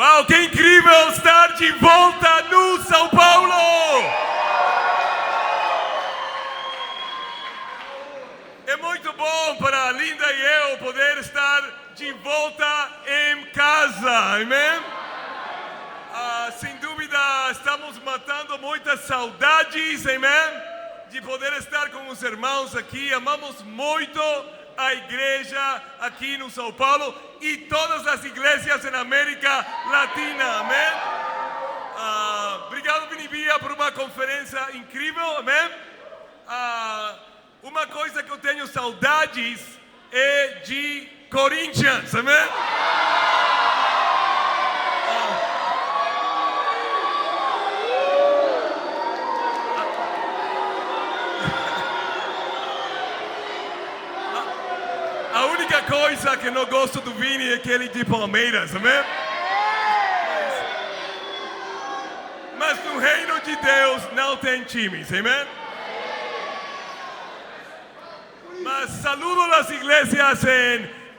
Uau, que incrível estar de volta no São Paulo! É muito bom para a Linda e eu poder estar de volta em casa, amém? Sem dúvida, estamos matando muitas saudades, amém? De poder estar com os irmãos aqui. Amamos muito a igreja aqui no São Paulo e todas as igrejas na América Latina, amém? Obrigado, Vinibia, por uma conferência incrível, amém? Uma coisa que eu tenho saudades é de Corinthians, amém? A única coisa que não gosto do Vini é aquele de Palmeiras, amém? Mas no reino de Deus não tem times, amém? Mas saludo as igrejas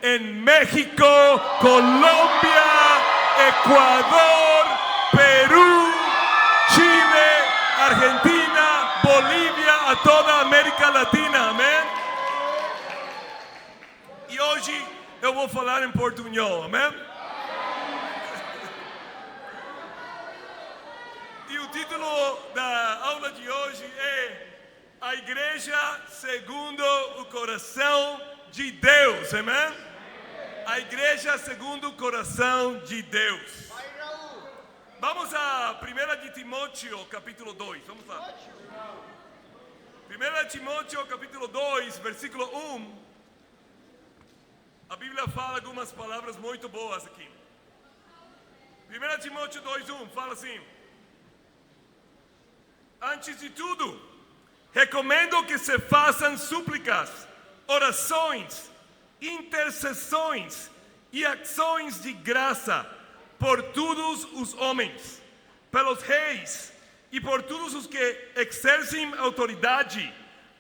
em México, Colômbia, Equador, Peru, Chile, Argentina, Bolívia, a toda a América Latina, amém? E hoje eu vou falar em portunhol, amém? E o título da aula de hoje é A Igreja Segundo o Coração de Deus, amém? A Igreja Segundo o Coração de Deus. Vamos a 1 de Timóteo, capítulo 2, vamos lá. 1 de Timóteo, capítulo 2, versículo 1. A Bíblia fala algumas palavras muito boas aqui. 1 Timóteo 2:1 fala assim: antes de tudo, recomendo que se façam súplicas, orações, intercessões e ações de graça por todos os homens, pelos reis e por todos os que exercem autoridade,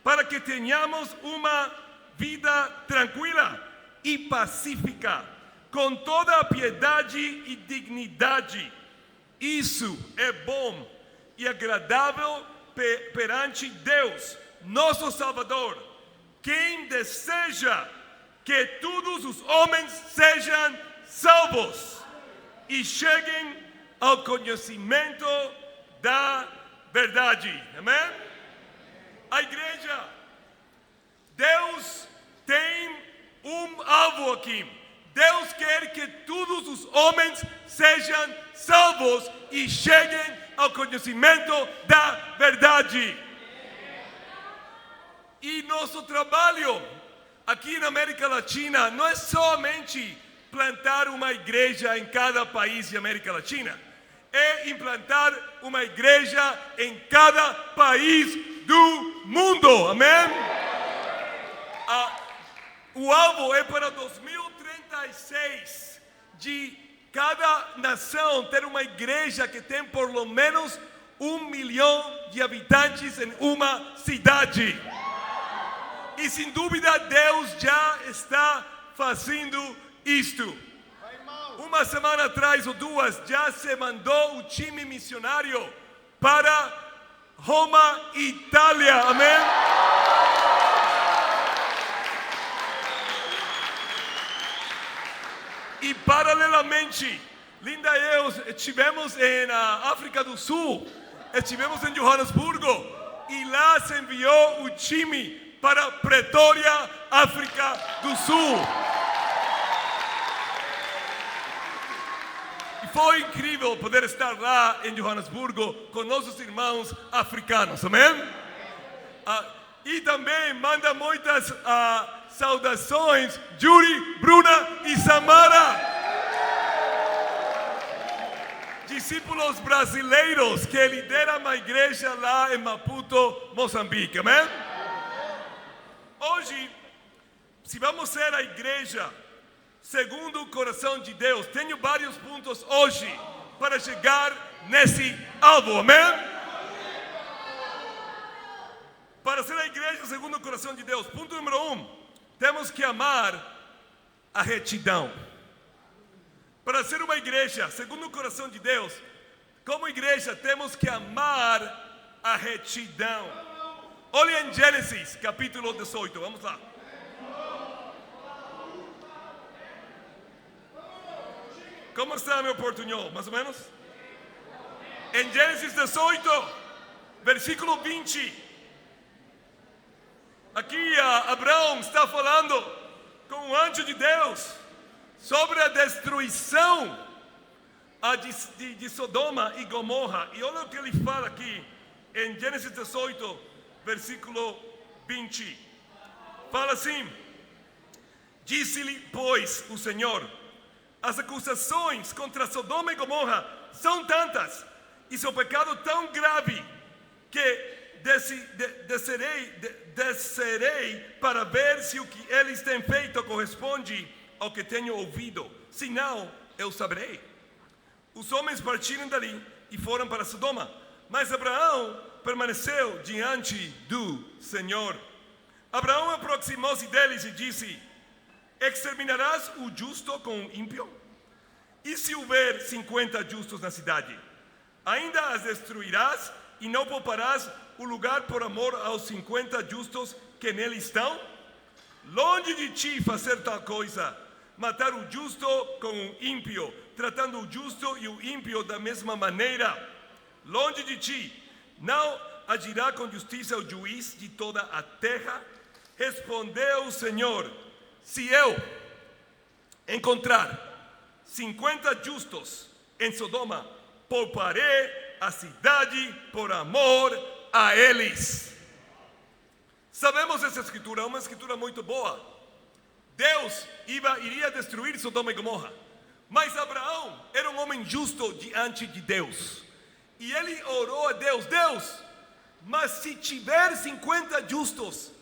para que tenhamos uma vida tranquila e pacífica, com toda a piedade e dignidade. Isso é bom e agradável perante Deus, nosso Salvador, quem deseja que todos os homens sejam salvos e cheguem ao conhecimento da verdade. Amém? A igreja, Deus tem um alvo aqui. Deus quer que todos os homens sejam salvos e cheguem ao conhecimento da verdade. E nosso trabalho aqui na América Latina não é somente plantar uma igreja em cada país da América Latina, é implantar uma igreja em cada país do mundo, amém? O alvo é para 2036 de cada nação ter uma igreja que tem por lo menos 1 milhão de habitantes em uma cidade. E sem dúvida Deus já está fazendo isto. Uma semana atrás ou duas já se mandou o time missionário para Roma, Itália, amém? E paralelamente, Linda e eu estivemos na África do Sul, estivemos em Johannesburgo e lá se enviou o time para Pretória, África do Sul. E foi incrível poder estar lá em Johannesburgo com nossos irmãos africanos, amém? E também manda muitas saudações, Yuri, Bruna e Samara, discípulos brasileiros que lideram uma igreja lá em Maputo, Moçambique, amém? Hoje, se vamos ser a igreja segundo o coração de Deus, tenho vários pontos hoje para chegar nesse alvo, amém? Para ser a igreja segundo o coração de Deus, ponto número 1, temos que amar a retidão. Para ser uma igreja segundo o coração de Deus, como igreja temos que amar a retidão. Olha em Gênesis capítulo 18, vamos lá. Como está meu portunhol? Mais ou menos? Em Gênesis 18, versículo 20. Aqui Abraão está falando com o anjo de Deus sobre a destruição de Sodoma e Gomorra. E olha o que ele fala aqui em Gênesis 18, versículo 20. Fala assim: disse-lhe, pois, o Senhor: as acusações contra Sodoma e Gomorra são tantas, e seu pecado tão grave, que descerei para ver se o que eles têm feito corresponde ao que tenho ouvido. Se não, eu saberei. Os homens partiram dali e foram para Sodoma, mas Abraão permaneceu diante do Senhor. Abraão aproximou-se deles e disse: exterminarás o justo com o ímpio? E se houver 50 justos na cidade, ainda as destruirás e não pouparás o lugar por amor aos 50 justos que nele estão? Longe de ti fazer tal coisa, matar o justo com o ímpio, tratando o justo e o ímpio da mesma maneira. Longe de ti, não agirá com justiça o juiz de toda a terra? Respondeu o Senhor: se eu encontrar 50 justos em Sodoma, pouparei a cidade por amor a eles. Sabemos essa escritura, é uma escritura muito boa. Deus iria destruir Sodoma e Gomorra, mas Abraão era um homem justo diante de Deus, e ele orou a Deus: Deus, mas se tiver 50 justos,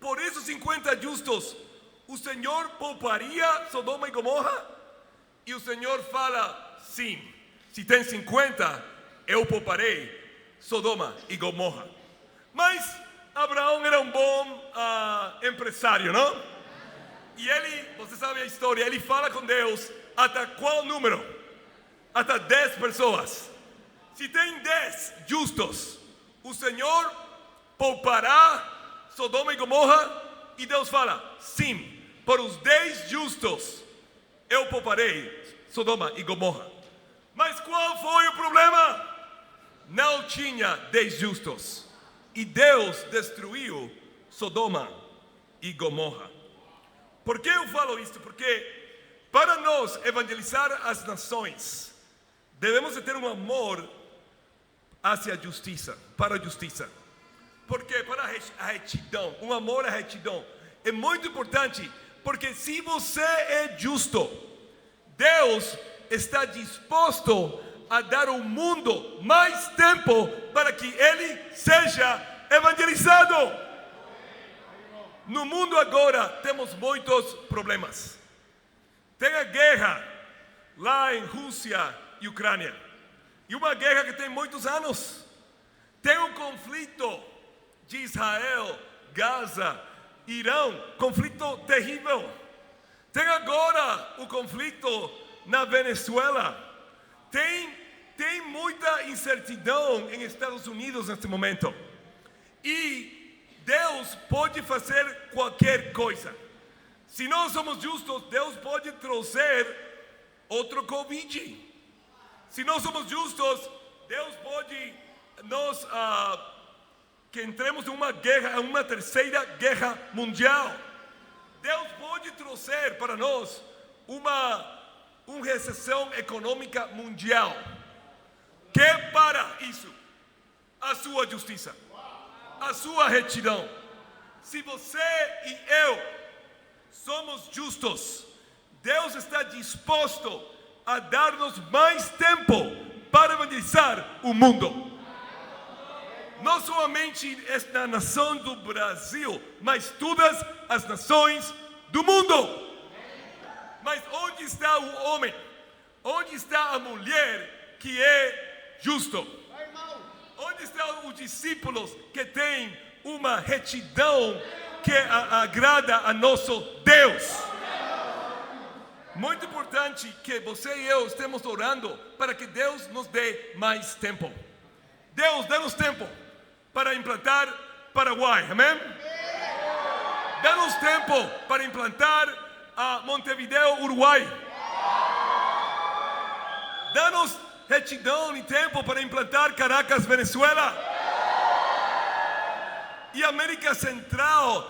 por esses 50 justos, o Senhor pouparia Sodoma e Gomorra? E o Senhor fala: sim, se tem 50, eu pouparei Sodoma e Gomorra. Mas Abraão era um bom empresário, não? E ele, você sabe a história, ele fala com Deus até qual número? Até 10 pessoas. Se tem 10 justos, o Senhor poupará Sodoma e Gomorra? E Deus fala: sim, por os 10 justos eu pouparei Sodoma e Gomorra. Mas qual foi o problema? Não tinha 10 justos, e Deus destruiu Sodoma e Gomorra. Por que eu falo isto? Porque para nós evangelizar as nações, devemos ter um amor hacia a justiça, para a justiça. Porque para a retidão, um amor à retidão é muito importante, porque se você é justo, Deus está disposto a dar ao mundo mais tempo para que ele seja evangelizado. No mundo agora temos muitos problemas. Tem a guerra lá em Rússia e Ucrânia, e uma guerra que tem muitos anos. Tem um conflito de Israel, Gaza, Irã, conflito terrível. Tem agora o conflito na Venezuela. Tem muita incertidão em Estados Unidos neste momento. E Deus pode fazer qualquer coisa. Se nós somos justos, Deus pode trazer outro Covid. Se nós somos justos, Deus pode que entremos em uma guerra, uma terceira guerra mundial. Deus pode trazer para nós uma recessão econômica mundial. Que para isso? A sua justiça, a sua retidão. Se você e eu somos justos, Deus está disposto a dar-nos mais tempo para evangelizar o mundo. Não somente esta nação do Brasil, mas todas as nações do mundo. Mas onde está o homem? Onde está a mulher que é justo? Onde estão os discípulos que têm uma retidão que agrada a nosso Deus? Muito importante que você e eu estemos orando para que Deus nos dê mais tempo. Deus, dê-nos tempo para implantar Paraguai, amém? Dê-nos tempo para implantar a Montevideo, Uruguai. Dá-nos retidão e tempo para implantar Caracas, Venezuela. E América Central,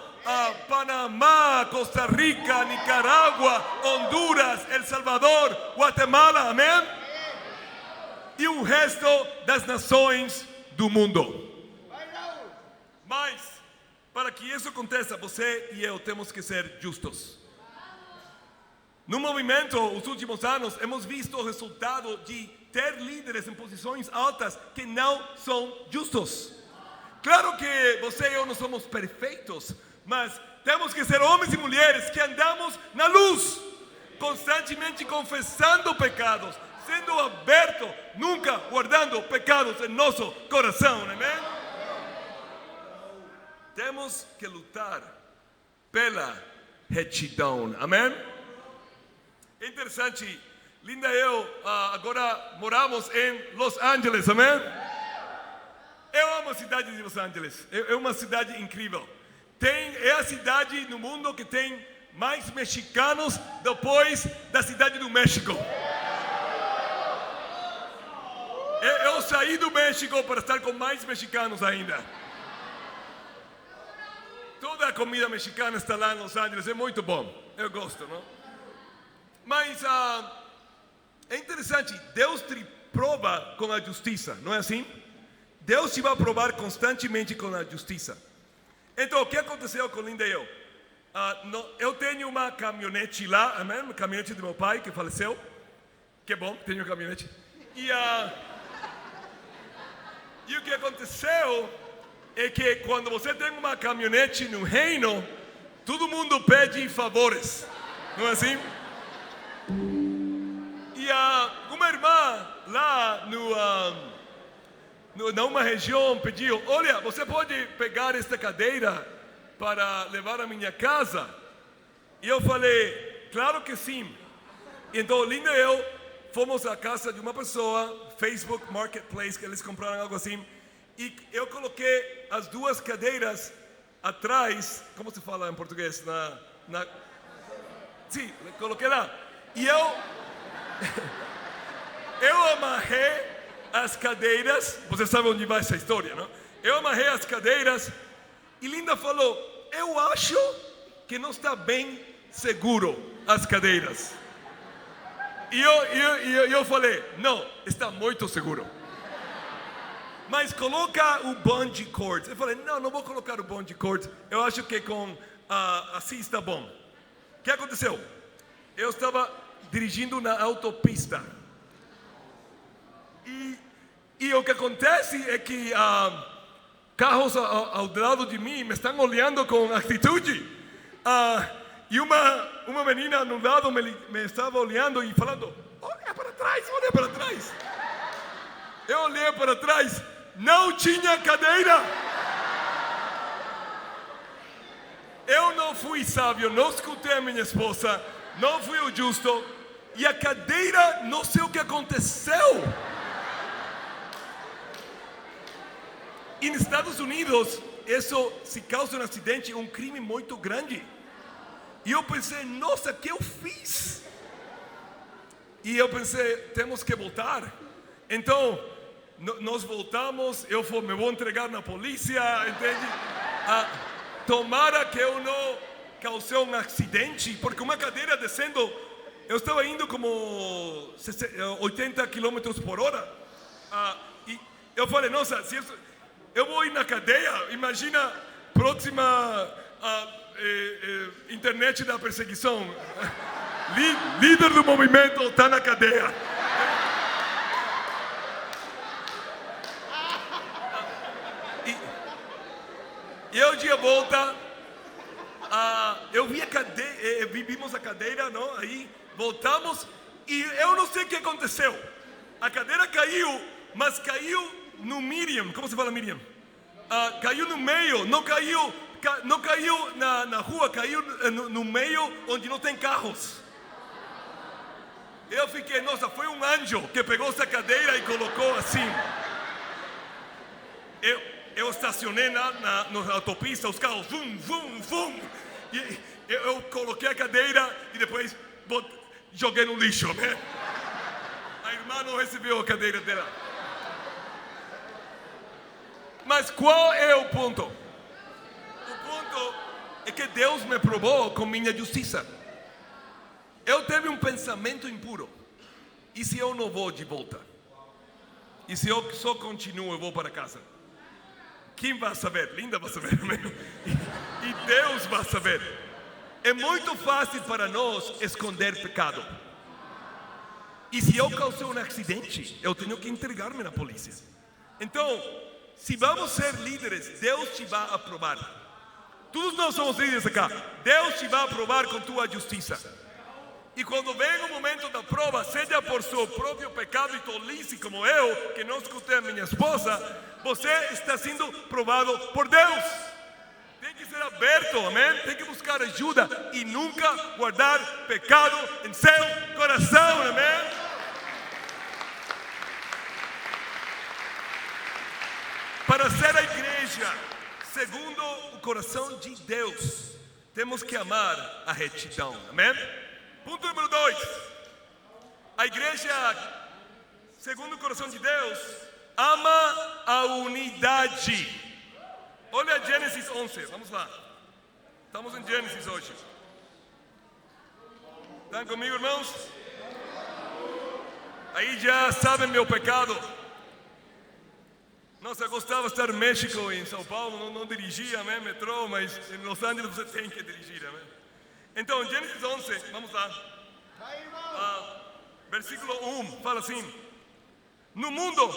Panamá, Costa Rica, Nicaragua, Honduras, El Salvador, Guatemala, amém? E o resto das nações do mundo. Mas, para que isso aconteça, você e eu temos que ser justos. No movimento, os últimos anos, hemos visto o resultado de ter líderes em posições altas que não são justos. Claro que você e eu não somos perfeitos, mas temos que ser homens e mulheres que andamos na luz, constantemente confessando pecados, sendo aberto, nunca guardando pecados em nosso coração, amém? Temos que lutar pela retidão, amém? É interessante, Linda e eu agora moramos em Los Angeles, amém? Eu amo a cidade de Los Angeles, é uma cidade incrível. É a cidade no mundo que tem mais mexicanos depois da cidade do México. Eu saí do México para estar com mais mexicanos ainda. Toda a comida mexicana está lá em Los Angeles, é muito bom, eu gosto, não? Mas é interessante, Deus te prova com a justiça, não é assim? Deus te vai provar constantemente com a justiça. Então, o que aconteceu com Linda e eu? Eu tenho uma caminhonete lá, amém? Uma caminhonete do meu pai que faleceu. Que bom, tenho uma caminhonete. E o que aconteceu é que quando você tem uma caminhonete no reino, todo mundo pede favores, não é assim? E uma irmã lá numa região pediu: olha, você pode pegar esta cadeira para levar à minha casa? E eu falei: claro que sim. Então Linda e eu fomos à casa de uma pessoa, Facebook Marketplace, que eles compraram algo assim, e eu coloquei as duas cadeiras atrás, como se fala em português? Sim, coloquei lá. E eu amarrei as cadeiras. Você sabe onde vai essa história, não? Eu amarrei as cadeiras e Linda falou: eu acho que não está bem seguro as cadeiras. E eu falei: não, está muito seguro. Mas coloca o bungee cord. Eu falei: não vou colocar o bungee cord. Eu acho que assim está bom. O que aconteceu? Eu estava dirigindo na autopista. E o que acontece é que carros ao lado de mim me estão olhando com atitude. E uma menina no lado me estava olhando e falando: olha para trás, olha para trás. Eu olhei para trás, não tinha cadeira. Eu não fui sábio, não escutei a minha esposa, não fui o justo. E a cadeira, não sei o que aconteceu. E nos Estados Unidos, isso, se causa um acidente, é um crime muito grande. E eu pensei: nossa, o que eu fiz? E eu pensei: temos que voltar. Então, nós voltamos, me vou entregar na polícia, entende? Tomara que eu não causei um acidente, porque uma cadeira descendo, eu estava indo como 80 km por hora. E eu falei: nossa, se eu vou ir na cadeia, imagina, próxima internet da perseguição. Líder do movimento está na cadeia. E eu de volta, eu vi a cadeira, vimos a cadeira, não? Aí voltamos e eu não sei o que aconteceu. A cadeira caiu, mas caiu no medium. Como se fala medium? Caiu no meio, não caiu na rua, caiu no meio onde não tem carros. Eu fiquei, nossa, foi um anjo que pegou essa cadeira e colocou assim. Eu estacionei na autopista, os carros, vum, vum, vum. E eu coloquei a cadeira e depois joguei no lixo, né? A irmã não recebeu a cadeira dela. Mas qual é o ponto? O ponto é que Deus me provou com minha justiça. Eu tive um pensamento impuro. E se eu não vou de volta? E se eu só continuo e vou para casa? Quem vai saber? Linda vai saber. E Deus vai saber. É muito fácil para nós esconder pecado. E se eu causei um acidente, eu tenho que entregar-me na polícia. Então, se vamos ser líderes, Deus te vai aprovar. Todos nós somos líderes aqui. Deus te vai aprovar com tua justiça. E quando vem o momento da prova, seja por seu próprio pecado e tolice como eu, que não escutei a minha esposa, você está sendo provado por Deus. Tem que ser aberto, amém? Tem que buscar ajuda e nunca guardar pecado em seu coração, amém? Para ser a igreja segundo o coração de Deus, temos que amar a retidão, amém? Ponto número 2. A igreja segundo o coração de Deus ama a unidade. Olha Gênesis 11, vamos lá. Estamos em Gênesis hoje. Estão comigo, irmãos? Aí já sabem meu pecado. Nossa, eu gostava de estar no México, em São Paulo, não dirigia, né, metrô, mas em Los Angeles você tem que dirigir, né? Então, Gênesis 11, vamos lá. Versículo 1, fala assim: no mundo,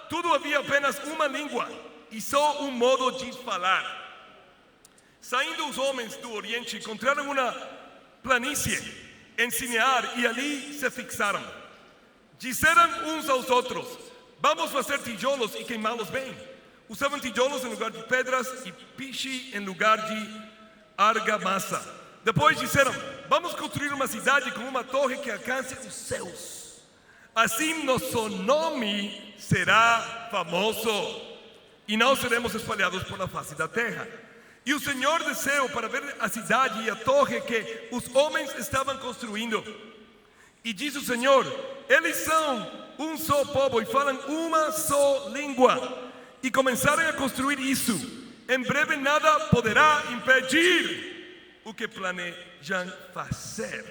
tudo havia apenas uma língua e só um modo de falar. Saindo os homens do Oriente, encontraram uma planície em Sinear e ali se fixaram. Disseram uns aos outros: vamos fazer tijolos e queimá-los bem. Usavam tijolos em lugar de pedras e piche em lugar de argamassa. Depois disseram: vamos construir uma cidade com uma torre que alcance os céus. Assim nosso nome será famoso e não seremos espalhados por a face da terra. E o Senhor desceu para ver a cidade e a torre que os homens estavam construindo. E disse o Senhor: eles são um só povo e falam uma só língua. E começaram a construir isso. Em breve nada poderá impedir o que planejam fazer.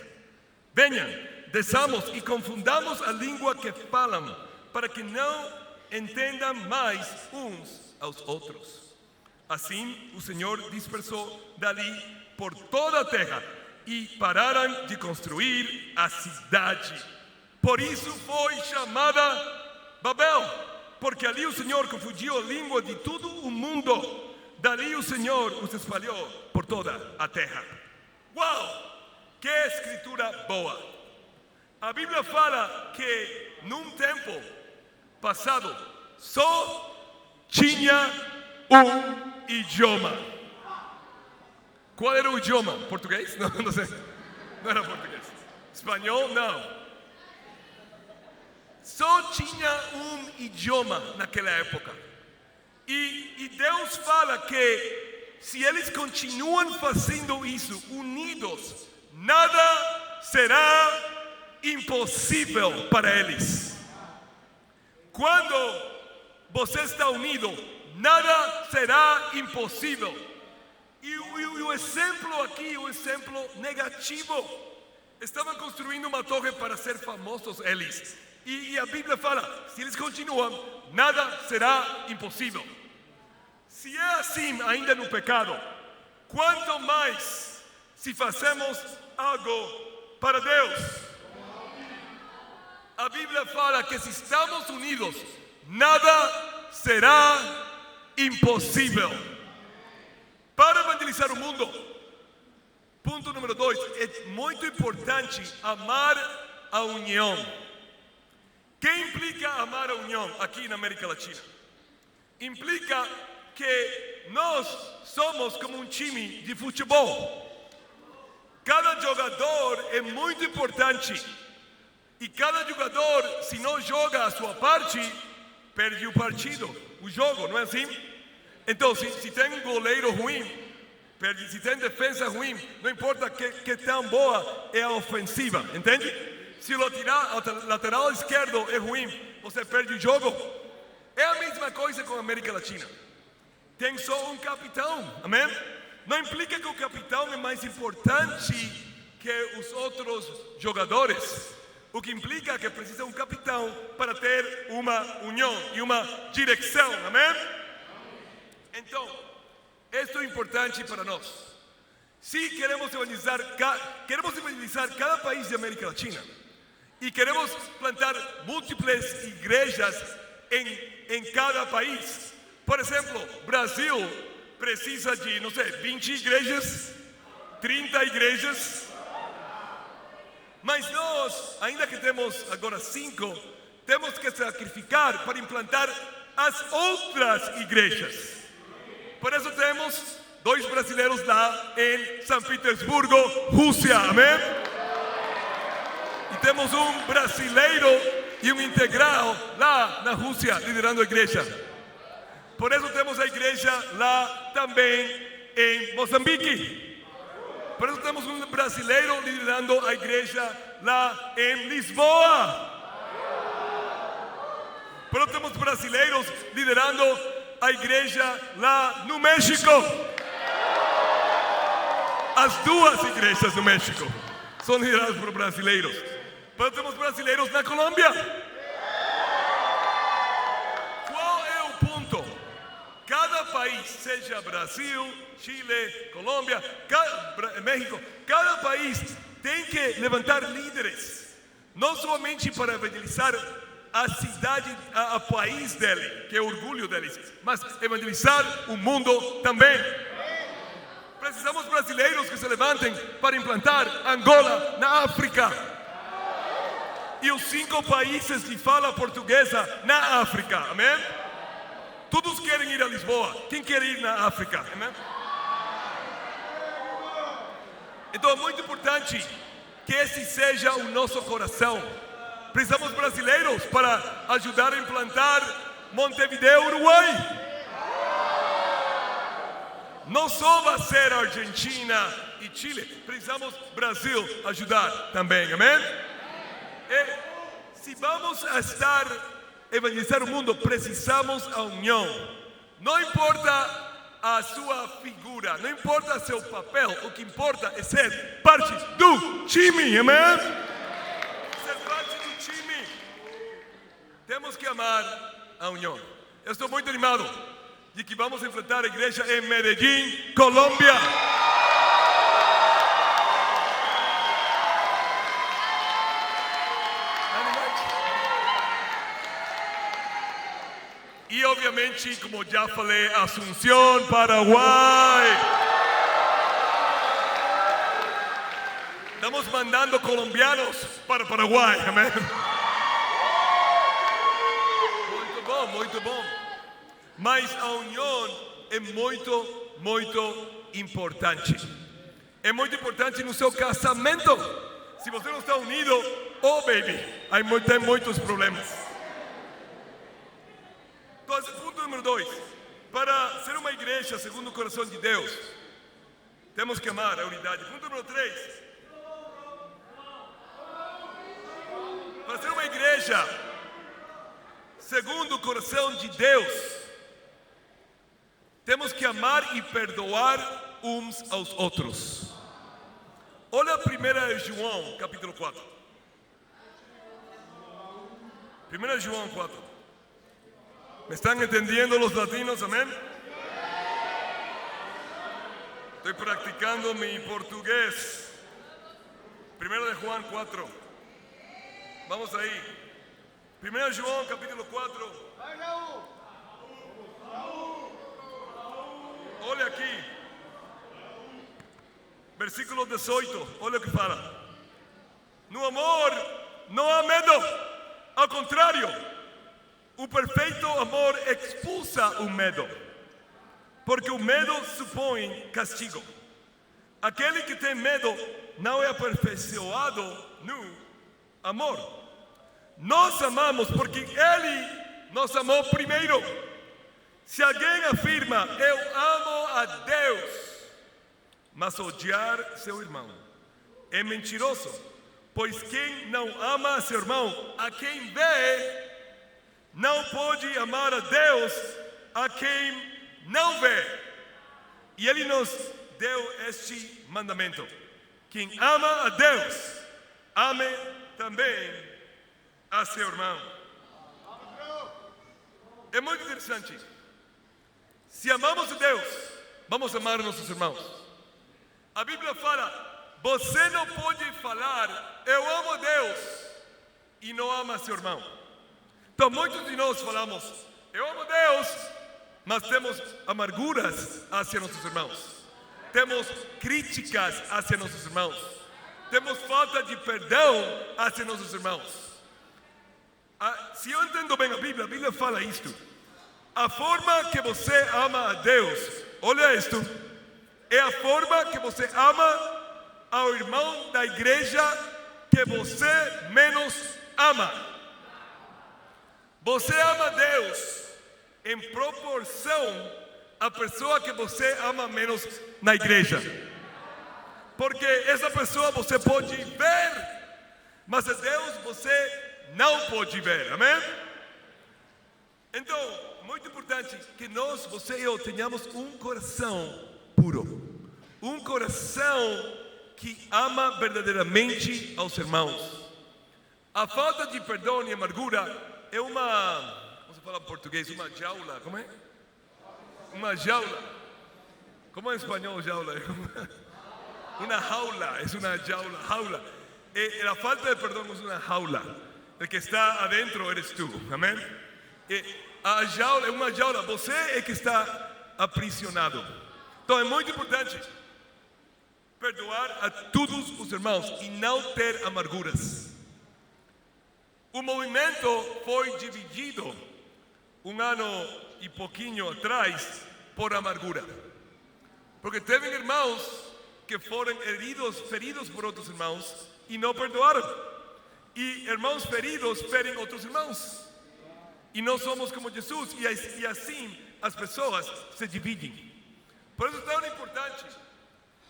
Venham, desçamos e confundamos a língua que falam, para que não entendam mais uns aos outros. Assim o Senhor dispersou dali por toda a terra e pararam de construir a cidade. Por isso foi chamada Babel, porque ali o Senhor confundiu a língua de todo o mundo. Dali o Senhor os espalhou por toda a terra. Uau! Que escritura boa! A Bíblia fala que num tempo passado só tinha um idioma. Qual era o idioma? Português? Não sei. Não era português. Espanhol? Não. Só tinha um idioma naquela época. E Deus fala que se eles continuam fazendo isso unidos, nada será impossível para eles. Quando você está unido, nada será impossível. E o exemplo aqui, o exemplo negativo, estavam construindo uma torre para ser famosos eles. E a Bíblia fala: se eles continuam, nada será impossível. Se é assim ainda no pecado, quanto mais se fazemos algo para Deus. A Bíblia fala que se estamos unidos, nada será impossível. Para evangelizar o mundo, ponto número 2, é muito importante amar a união. O que implica amar a união aqui na América Latina? Implica que nós somos como um time de futebol. cada jogador é muito importante. E cada jogador, se não joga a sua parte, perde o partido, o jogo, não é assim? Então, se tem um goleiro ruim, perde. Se tem defesa ruim, não importa que tão boa é a ofensiva, entende? Se o lateral esquerdo é ruim, você perde o jogo. É a mesma coisa com a América Latina. Tem só um capitão, amém? Não implica que o capitão é mais importante que os outros jogadores. O que implica que precisa um capitão para ter uma união e uma direção, amém? Então, isso é importante para nós. Se queremos evangelizar cada país da América Latina e queremos plantar múltiplas igrejas em cada país. Por exemplo, Brasil precisa de, 20 igrejas, 30 igrejas. Mas nós, ainda que temos agora 5, temos que sacrificar para implantar as outras igrejas. Por isso temos 2 brasileiros lá em São Petersburgo, Rússia, amém? E temos um brasileiro e um integral lá na Rússia liderando a igreja. Por isso temos a igreja lá também em Moçambique. Por isso temos um brasileiro liderando a igreja lá em Lisboa. Por isso temos brasileiros liderando a igreja lá no México. As 2 igrejas no México são lideradas por brasileiros. Por isso temos brasileiros na Colômbia. Qual é o ponto? Cada país, seja Brasil, Chile, Colômbia, México, cada país tem que levantar líderes, não somente para evangelizar a cidade, o país dele, que é o orgulho deles, mas evangelizar o mundo também. Precisamos brasileiros que se levantem para implantar Angola na África e os 5 países de fala portuguesa na África, amém? Todos querem ir a Lisboa. Quem quer ir na África? Amém? Então é muito importante que esse seja o nosso coração. Precisamos brasileiros para ajudar a implantar Montevideo, Uruguai. Não só vai ser Argentina e Chile, precisamos Brasil ajudar também, amém? E se vamos evangelizar o mundo, precisamos a união. Não importa a sua figura, não importa seu papel, o que importa é ser parte do time, amém? Ser parte do time. Temos que amar a união. Eu estou muito animado de que vamos enfrentar a igreja em Medellín, Colômbia. E obviamente, como já falei, Asunción, Paraguai. Estamos mandando colombianos para Paraguai, amém? Muito bom, muito bom. Mas a união é muito, muito importante. É muito importante no seu casamento. Se você não está unido, oh baby, tem muitos problemas. Então, ponto número 2. Para ser uma igreja segundo o coração de Deus, temos que amar a unidade. Ponto número 3. Para ser uma igreja segundo o coração de Deus, temos que amar e perdoar uns aos outros. Olha 1 João, capítulo 4. 1 João 4. ¿Me están entendiendo los latinos? Amén. Estoy practicando mi portugués. 1 de Juan 4. Vamos ahí. 1 João capítulo 4. Olha aqui. Versículo 18. Olha o que fala. No amor não há medo. Ao contrário. O perfeito amor expulsa o medo, porque o medo supõe castigo. Aquele que tem medo não é aperfeiçoado no amor. Nós amamos porque Ele nos amou primeiro. Se alguém afirma, eu amo a Deus, mas odiar seu irmão, é mentiroso. Pois quem não ama a seu irmão, a quem vê, não pode amar a Deus, a quem não vê. E Ele nos deu este mandamento: quem ama a Deus, ame também a seu irmão. É muito interessante. Se amamos a Deus, vamos amar nossos irmãos. A Bíblia fala: você não pode falar, eu amo a Deus, e não ama seu irmão. Então muitos de nós falamos, eu amo a Deus, mas temos amarguras hacia nossos irmãos, temos críticas hacia nossos irmãos, temos falta de perdão hacia nossos irmãos. Se eu entendo bem a Bíblia fala isto: a forma que você ama a Deus, olha isto, é a forma que você ama ao irmão da igreja que você menos ama. Você ama a Deus em proporção à pessoa que você ama menos na igreja, porque essa pessoa você pode ver, mas a Deus você não pode ver, amém? Então, muito importante que nós, você e eu, tenhamos um coração puro, um coração que ama verdadeiramente aos irmãos. A falta de perdão e amargura é uma, como se fala em português, uma jaula, como é? Uma jaula. Como é em espanhol jaula? Uma jaula, é uma jaula. A falta de perdão é uma jaula. O que está adentro eres tu, amém? A jaula é uma jaula, você é que está aprisionado. Então é muito importante perdoar a todos os irmãos e não ter amarguras. O movimento foi dividido um ano e pouquinho atrás por amargura, porque teve irmãos que foram feridos por outros irmãos e não perdoaram, e irmãos feridos ferem outros irmãos, e nós somos como Jesus, e assim as pessoas se dividem. Por isso é tão importante,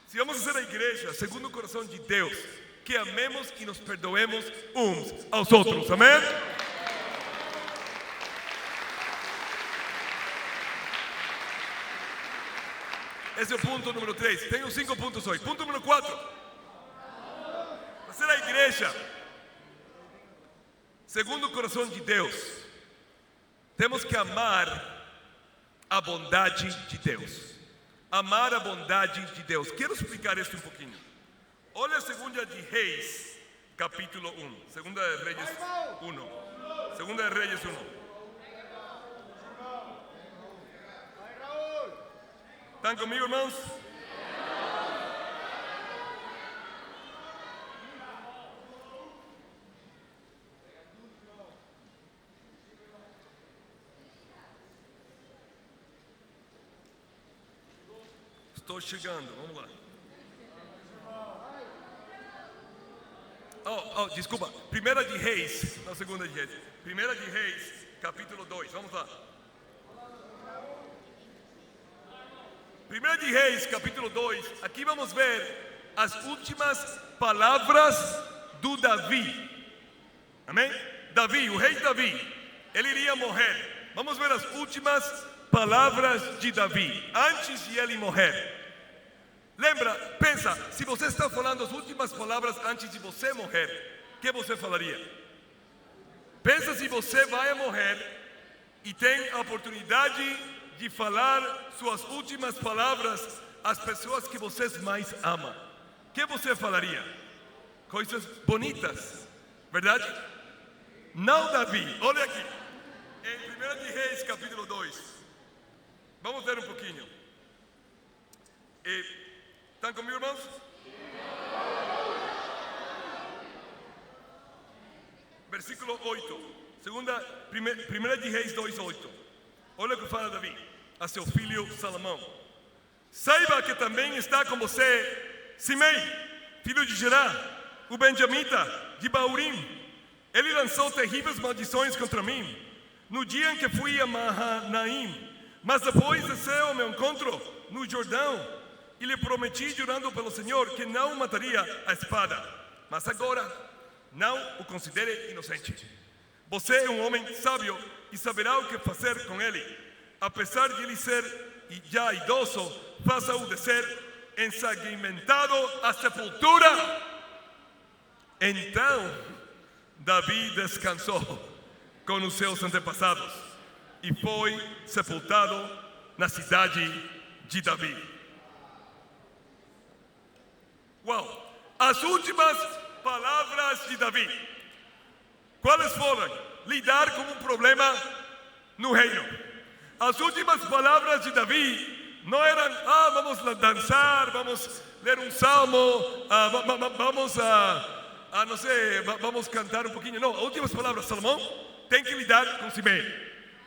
se vamos ser a igreja segundo o coração de Deus, que amemos e nos perdoemos uns aos outros, amém? Esse é o ponto número 3. Tenho 5 pontos hoje. Ponto número 4. Para ser a igreja segundo o coração de Deus, temos que amar a bondade de Deus. Amar a bondade de Deus. Quero explicar isso um pouquinho. Olha a 2 de Reis, capítulo 1. 2 de Reis 1. 2 de Reis 1. ¿Están comigo, irmãos? Estou chegando, vamos lá. Desculpa, 1 de Reis, não 2 de Reis. 1 de Reis, capítulo 2, vamos lá. 1 de Reis, capítulo 2, aqui vamos ver as últimas palavras do Davi. Amém? Davi, o rei Davi, ele iria morrer. Vamos ver as últimas palavras de Davi, antes de ele morrer. Lembra, pensa, se você está falando as últimas palavras antes de você morrer, o que você falaria? Pensa se você vai morrer e tem a oportunidade de falar suas últimas palavras às pessoas que você mais ama. O que você falaria? Coisas bonitas, verdade? Não, Davi, olha aqui, em 1 de Reis, capítulo 2, vamos ver um pouquinho. Estão comigo, irmãos? Versículo 8, 1 de Reis 2:8. Olha o que fala Davi a seu filho Salomão: saiba que também está com você Simei, filho de Gerá, o benjamita, de Baurim. Ele lançou terríveis maldições contra mim, no dia em que fui a Mahanaim. Mas depois desceu ao meu encontro no Jordão, e lhe prometi, jurando pelo Senhor, que não mataria a espada. Mas agora, não o considere inocente. Você é um homem sábio e saberá o que fazer com ele. Apesar de ele ser já idoso, faça-o descer ensanguentado à sepultura. Então Davi descansou com os seus antepassados e foi sepultado na cidade de Davi. Uau! As últimas palavras de Davi, quais foram? Lidar com um problema no reino. As últimas palavras de Davi não eram: vamos dançar, vamos ler um salmo, vamos não sei, vamos cantar um pouquinho. Não, as últimas palavras: Salomão tem que lidar com Simei.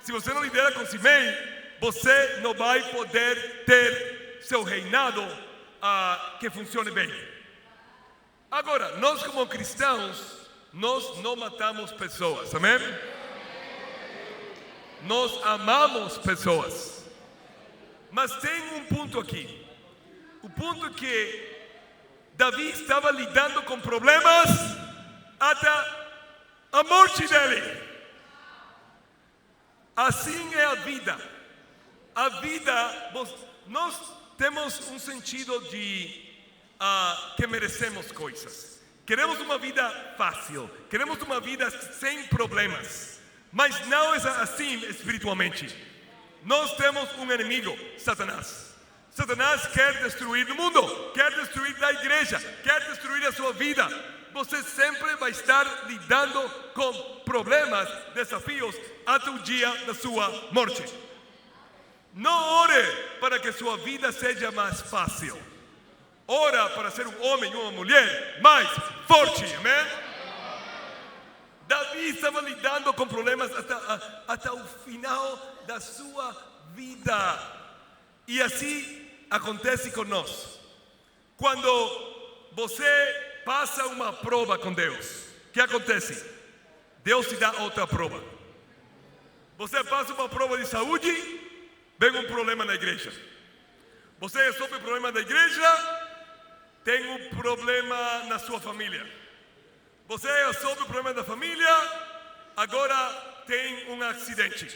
Se você não lidar com Simei, você não vai poder ter seu reinado que funcione bem. Agora, nós como cristãos, nós não matamos pessoas, amém? Nós amamos pessoas. Mas tem um ponto aqui. O ponto é que Davi estava lidando com problemas até a morte dele. Assim é a vida. A vida, nós temos um sentido de que merecemos coisas. Queremos uma vida fácil, queremos uma vida sem problemas. Mas não é assim espiritualmente. Nós temos um inimigo, Satanás. Satanás quer destruir o mundo, quer destruir a igreja, quer destruir a sua vida. Você sempre vai estar lidando com problemas, desafios, até o dia da sua morte. Não ore para que sua vida seja mais fácil. Ora para ser um homem e uma mulher mais forte, amém? Davi estava lidando com problemas até o final da sua vida. E assim acontece conosco. Quando você passa uma prova com Deus, o que acontece? Deus te dá outra prova. Você passa uma prova de saúde, vem um problema na igreja. Você resolve o problema da igreja, tem um problema na sua família. Você resolve o problema da família, agora tem um acidente.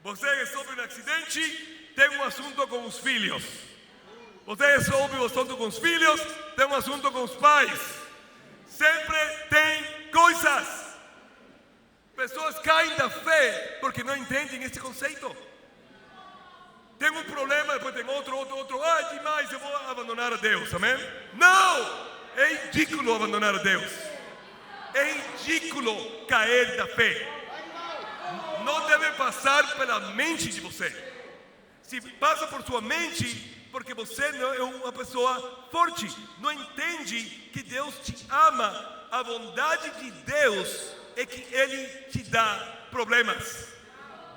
Você resolve um acidente, tem um assunto com os filhos. Você resolve o assunto com os filhos, tem um assunto com os pais. Sempre tem coisas. Pessoas caem da fé porque não entendem esse conceito. Tem um problema, depois tem outro. Demais, eu vou abandonar a Deus, amém? Não! É ridículo abandonar a Deus. É ridículo cair da fé. Não deve passar pela mente de você. Se passa por sua mente, porque você não é uma pessoa forte, não entende que Deus te ama. A bondade de Deus é que Ele te dá problemas.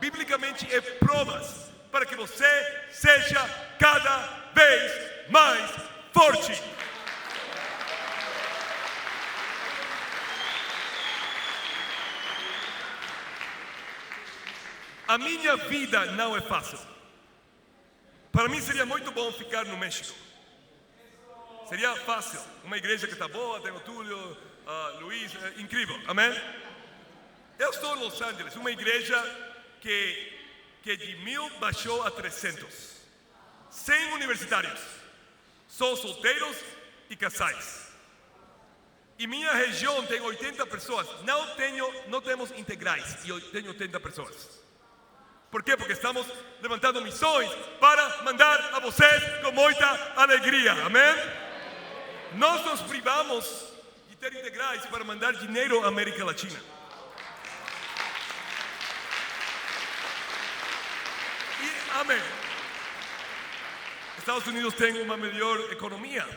Biblicamente é provas para que você seja cada vez mais forte. A minha vida não é fácil. Para mim seria muito bom ficar no México. Seria fácil. Uma igreja que está boa, tem o Túlio, Luiz, incrível, amém? Eu estou em Los Angeles, uma igreja que de 1000 baixou a 300. 100 universitários, só solteiros e casais. E minha região tem 80 pessoas. Não temos integrais e eu tenho 80 pessoas. Por quê? Porque estamos levantando missões para mandar a vocês com muita alegria, amém? Nós nos privamos de ter integrais para mandar dinheiro à América Latina. E, amém. Estados Unidos tem uma melhor economia,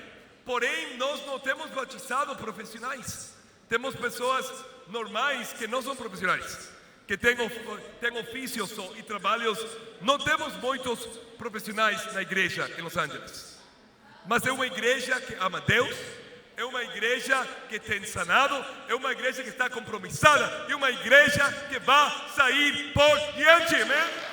porém nós não temos batizado profissionais. Temos pessoas normais que não são profissionais, que têm ofícios e trabalhos. Não temos muitos profissionais na igreja em Los Angeles. mas é uma igreja que ama Deus, é uma igreja que tem sanado, é uma igreja que está compromissada, e uma igreja que vai sair por diante, amém?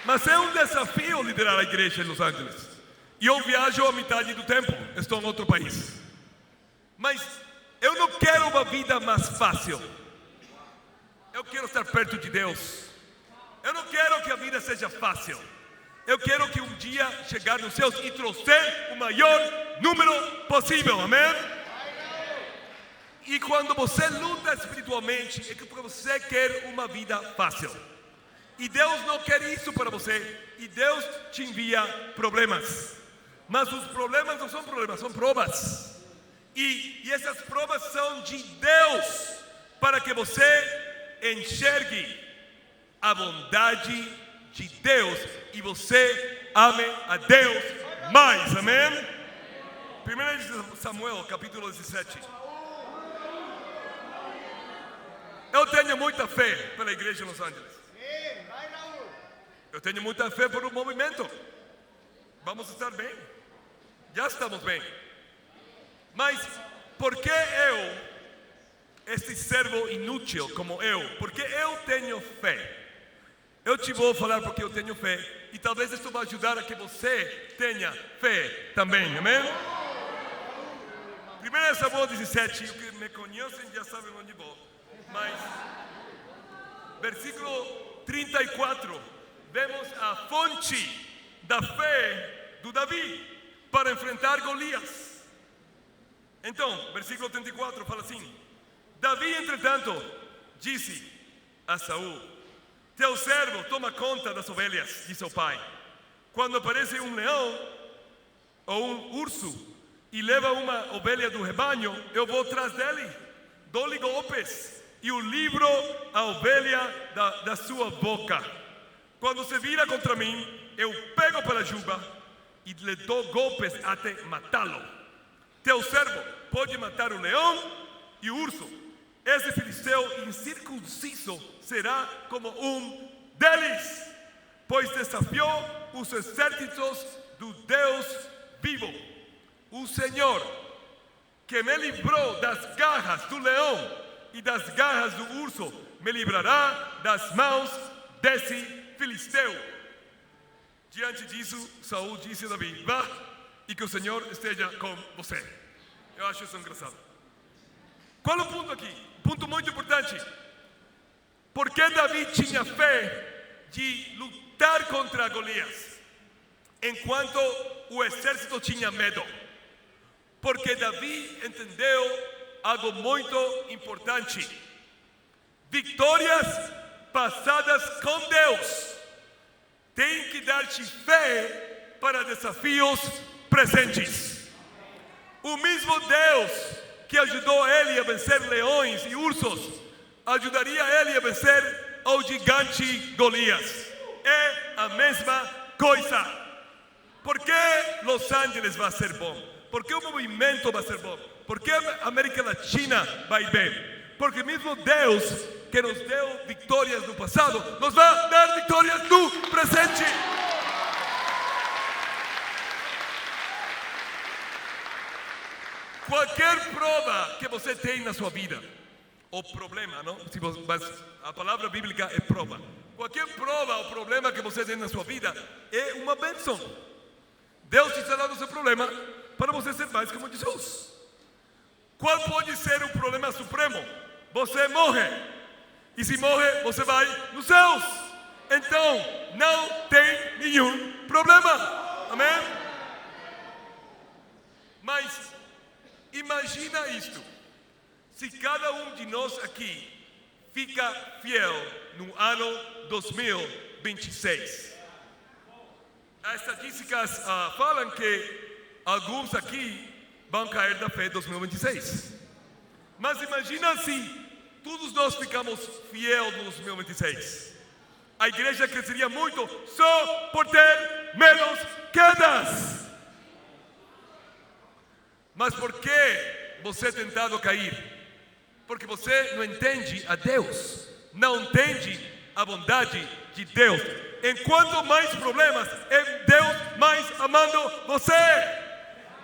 Mas é um desafio liderar a igreja em Los Angeles. E eu viajo a metade do tempo, estou em outro país. Mas eu não quero uma vida mais fácil. Eu quero estar perto de Deus. Eu não quero que a vida seja fácil. Eu quero que um dia chegar nos céus e trouxer o maior número possível, amém? E quando você luta espiritualmente, é porque você quer uma vida fácil. E Deus não quer isso para você. E Deus te envia problemas. Mas os problemas não são problemas, são provas. E essas provas são de Deus, para que você enxergue a bondade de Deus e você ame a Deus mais, amém? 1 Samuel, capítulo 17. Eu tenho muita fé pela igreja de Los Angeles. Eu tenho muita fé por um movimento. Vamos estar bem. Já estamos bem. Mas por que este servo inútil como eu? Porque eu tenho fé. Eu te vou falar porque eu tenho fé. E talvez isso vai ajudar a que você tenha fé também, amém? 1 Samuel 17, os que me conhecem já sabem onde vou. Mas, versículo 34, vemos a fonte da fé do Davi para enfrentar Golias. Então, versículo 34 fala assim: Davi, entretanto, disse a Saul: teu servo toma conta das ovelhas de seu pai. Quando aparece um leão ou um urso e leva uma ovelha do rebanho, eu vou atrás dele, dou-lhe golpes e o livro a ovelha da sua boca. Quando se vira contra mim, eu pego pela juba e lhe dou golpes até matá-lo. Teu servo pode matar o leão e o urso. Esse filisteu incircunciso será como um deles, pois desafiou os exércitos do Deus vivo. O Senhor, que me livrou das garras do leão e das garras do urso, me livrará das mãos desse filisteu. Diante disso, Saul disse a Davi: vá, e que o Senhor esteja com você. Eu acho isso engraçado. Qual é o ponto aqui? Ponto muito importante. Porque Davi tinha fé de lutar contra Golias, enquanto o exército tinha medo. Porque Davi entendeu algo muito importante: vitórias passadas com Deus têm que dar-te fé para desafios presentes. O mesmo Deus que ajudou ele a vencer leões e ursos, ajudaria ele a vencer o gigante Golias. É a mesma coisa. Por que Los Angeles vai ser bom? Por que o movimento vai ser bom? Por que a América Latina vai bem? Porque mesmo Deus que nos deu vitórias no passado, nos vai dar vitórias no presente. Qualquer prova que você tem na sua vida, ou problema, não? Mas a palavra bíblica é prova. Qualquer prova ou problema que você tem na sua vida é uma bênção. Deus te está dando o seu problema para você ser mais como Jesus. Qual pode ser o problema supremo? Você morre. E se morre, você vai nos céus. Então, não tem nenhum problema. Amém? Mas imagina isto: se cada um de nós aqui fica fiel no ano 2026. As estatísticas falam que alguns aqui vão cair da fé em 2026. Mas imagina se todos nós ficamos fiel no 2026. A igreja cresceria muito só por ter menos quedas. Mas por que você é tentado cair? Porque você não entende a Deus, não entende a bondade de Deus. Enquanto mais problemas, é Deus mais amando você.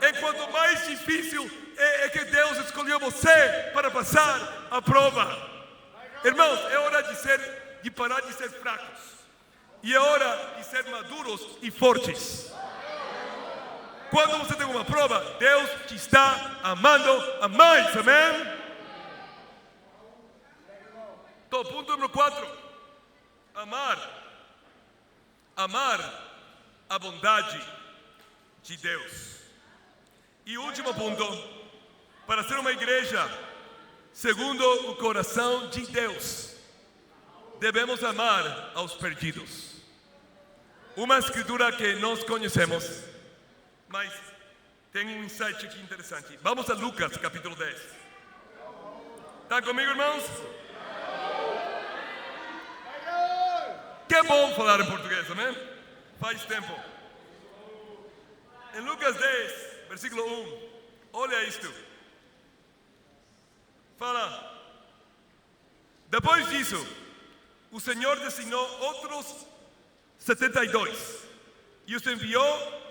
Enquanto mais difícil, é que Deus escolheu você para passar a prova. Irmãos, é hora de parar de ser fracos. E é hora de ser maduros e fortes. Quando você tem uma prova, Deus te está amando a mais. Amém? Então, ponto número 4. Amar a bondade de Deus. E último ponto, para ser uma igreja segundo o coração de Deus, devemos amar aos perdidos. Uma escritura que nós conhecemos, mas tem um insight aqui interessante. Vamos a Lucas capítulo 10. Estão comigo, irmãos? Que bom falar em português, amém? Faz tempo. Em Lucas 10, versículo 1, olha isto. Fala: depois disso, o Senhor designou outros 72 e os enviou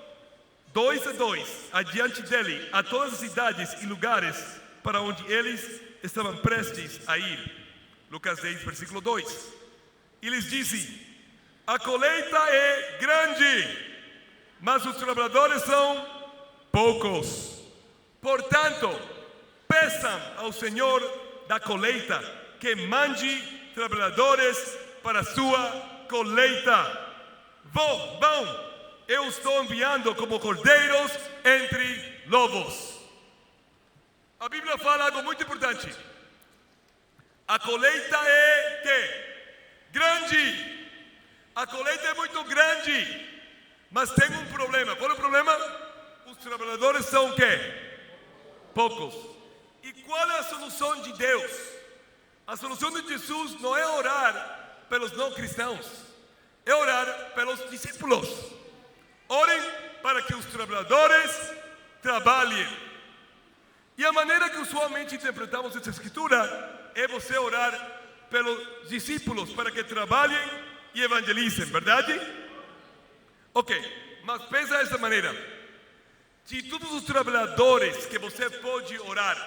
2 a 2 adiante dele a todas as cidades e lugares para onde eles estavam prestes a ir. Lucas 10, versículo 2. E lhes disse: a colheita é grande, mas os trabalhadores são poucos. Portanto, peçam ao Senhor da colheita que mande trabalhadores para a sua colheita. Vão, eu estou enviando como cordeiros entre lobos. A Bíblia fala algo muito importante. A colheita é que? Grande. A colheita é muito grande, mas tem um problema. Qual é o problema? Os trabalhadores são o quê? Poucos. E qual é a solução de Deus? A solução de Jesus não é orar pelos não cristãos, é orar pelos discípulos. Orem para que os trabalhadores trabalhem. E a maneira que usualmente interpretamos essa escritura é você orar pelos discípulos para que trabalhem e evangelizem, verdade? Ok, mas pensa dessa maneira. De todos os trabalhadores que você pode orar,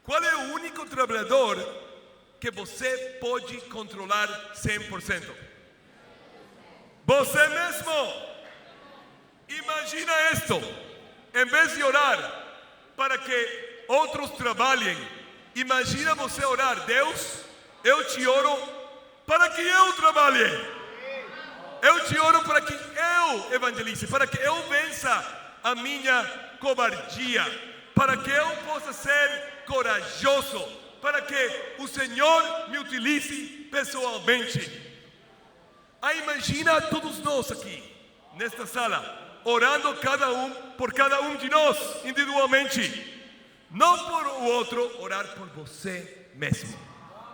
qual é o único trabalhador que você pode controlar 100%? Você mesmo. Imagina isto. Em vez de orar para que outros trabalhem, imagina você orar: Deus, eu te oro para que eu trabalhe. Eu te oro para que eu evangelize, para que eu vença a minha covardia, para que eu possa ser corajoso, para que o Senhor me utilize pessoalmente. Aí imagina todos nós aqui, nesta sala, orando por cada um de nós, individualmente. Não por o outro, orar por você mesmo.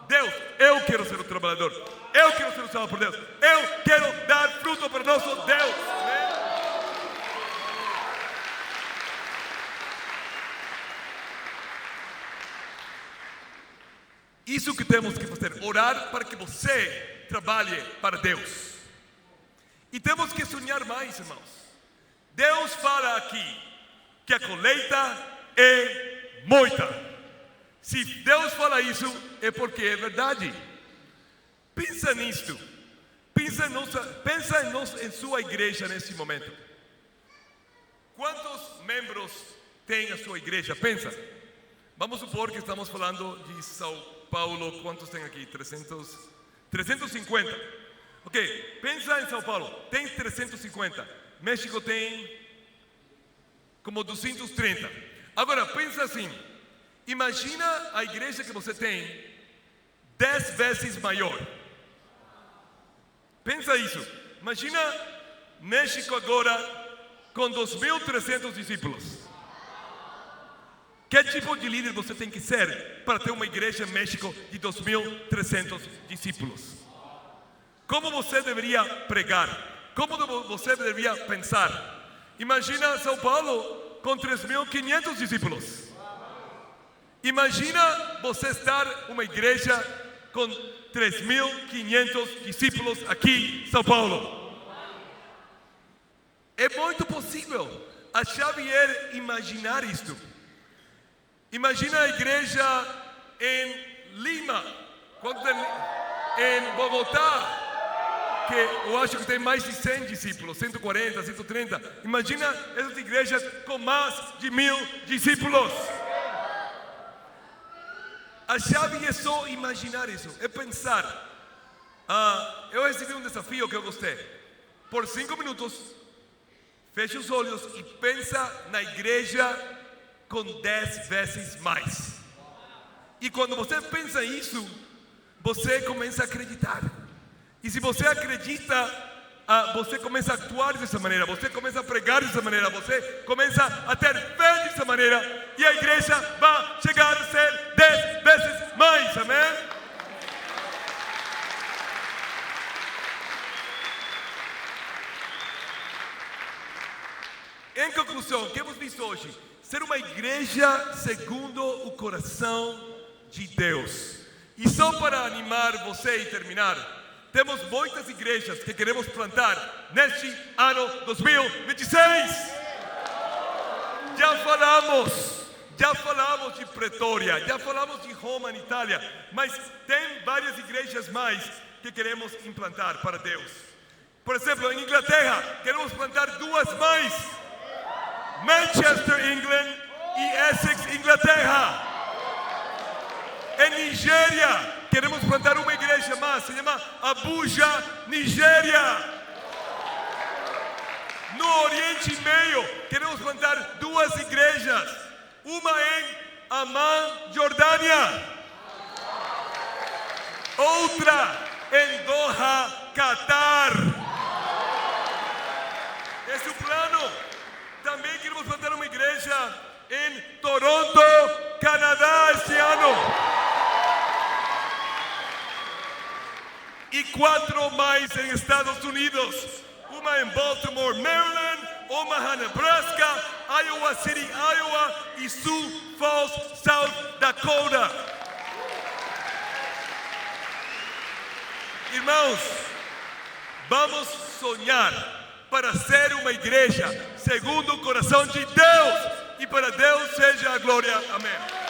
Deus, eu quero ser um trabalhador. Eu quero ser usado por Deus. Eu quero dar fruto para nosso Deus. Isso que temos que fazer, orar para que você trabalhe para Deus. E temos que sonhar mais, irmãos. Deus fala aqui que a colheita é muita. Se Deus fala isso, é porque é verdade. Pensa nisto. Pensa em sua igreja nesse momento. Quantos membros tem a sua igreja? Pensa. Vamos supor que estamos falando de São Paulo. Quantos tem aqui? 350. Ok, pensa em São Paulo. Tem 350. México tem como 230. Agora, pensa assim. Imagina a igreja que você tem 10 vezes maior. Pensa isso. Imagina México agora com 2.300 discípulos. Que tipo de líder você tem que ser para ter uma igreja em México de 2.300 discípulos? Como você deveria pregar? Como você deveria pensar? Imagina São Paulo com 3.500 discípulos. Imagina você estar uma igreja com 3.500 discípulos aqui em São Paulo. É muito possível a Xavier imaginar isto. Imagina a igreja em Lima, em Bogotá, que eu acho que tem mais de 100 discípulos, 140, 130. Imagina essas igrejas com mais de 1.000 discípulos. A chave é só imaginar isso, é pensar. Eu recebi um desafio que eu gostei. Por 5 minutos, feche os olhos e pensa na igreja com 10 vezes mais. E quando você pensa isso, você começa a acreditar. E se você acredita, você começa a actuar dessa maneira, você começa a pregar dessa maneira, você começa a ter fé dessa maneira, e a igreja vai chegar a ser 10 vezes mais, amém? Em conclusão, o que hemos visto hoje? Ser uma igreja segundo o coração de Deus. E só para animar você e terminar, temos muitas igrejas que queremos plantar neste ano 2026. Já falamos de Pretória, já falamos de Roma, na Itália, mas tem várias igrejas mais que queremos implantar para Deus. Por exemplo, em Inglaterra, queremos plantar 2 mais. Manchester, England e Essex, Inglaterra. Em Nigéria, queremos plantar uma igreja mais, se chama Abuja, Nigéria. No Oriente Médio, queremos plantar 2 igrejas. Uma em Amman, Jordânia. Outra em Doha, Catar. Esse é o plano. Também queremos plantar uma igreja em Toronto, Canadá, este ano. E 4 mais em Estados Unidos. Uma em Baltimore, Maryland, Omaha, Nebraska, Iowa City, Iowa e Sioux Falls, South Dakota. Irmãos, vamos sonhar para ser uma igreja segundo o coração de Deus, e para Deus seja a glória. Amém.